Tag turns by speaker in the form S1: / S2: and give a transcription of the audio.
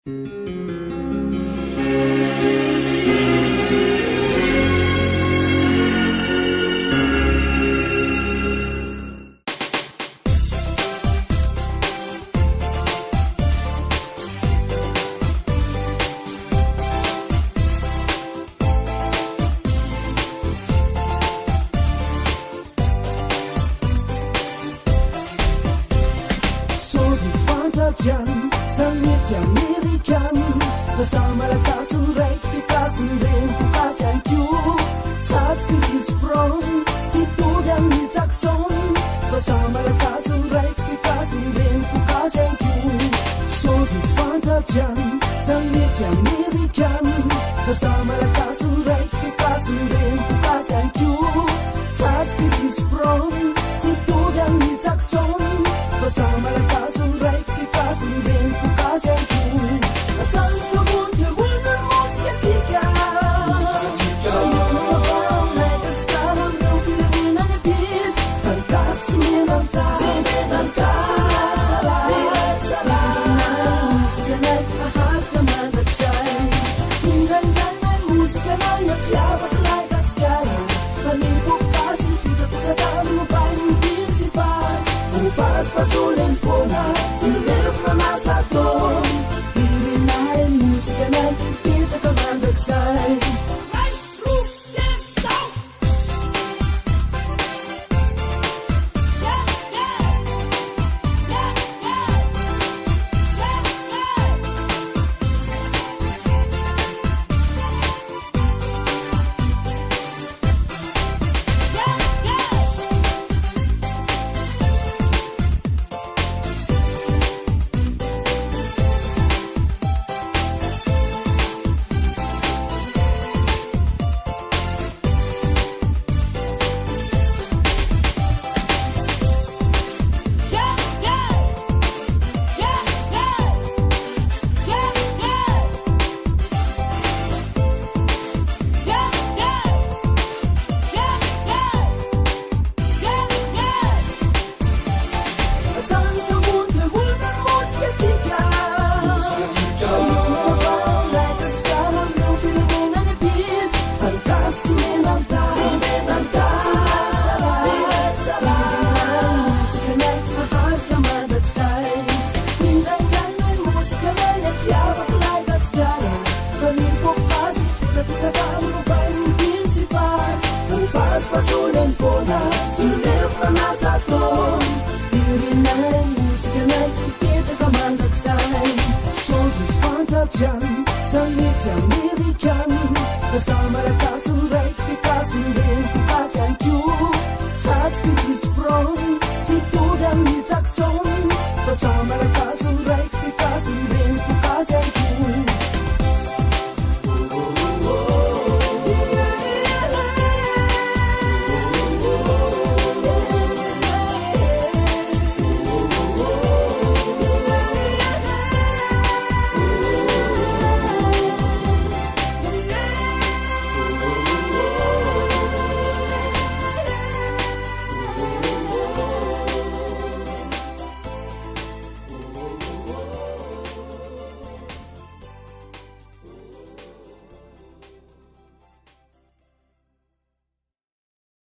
S1: Dyan sa media American bersama Kasun Rek di Kasun Ren Kasan Q saat Chris Brown Tito dan di Jackson bersama Kasun Rek di Kasun Ren Kasan Q so it's fun dyan sa media American bersama Kasun Rek di Kasun Ren Kasan Q saat Chris Brown Tito dan di Jackson bersama Kasun Rek Kasun Ren Kasan Q asal tubuh terbunuh musika mereka sekarang yang Filipina ngebit Tantas timenantas salah musika naik ahad teman tersay Hinggan jangan musika naik piawat laga sekarang Panimpuk kasih kita tak lupa mungkin sifat Ufas pasulen fona silip na nasa ton Hirinahin musika na kita kamandagsay Pasulen fona silip na nasa ton Hirinahin musika na kita kamandagsay So it's fun dyan sa media American Kasama na Kasun Rek di Kasun Ren Kasan Q Saat Chris Brown Tito dan di Jackson Kasama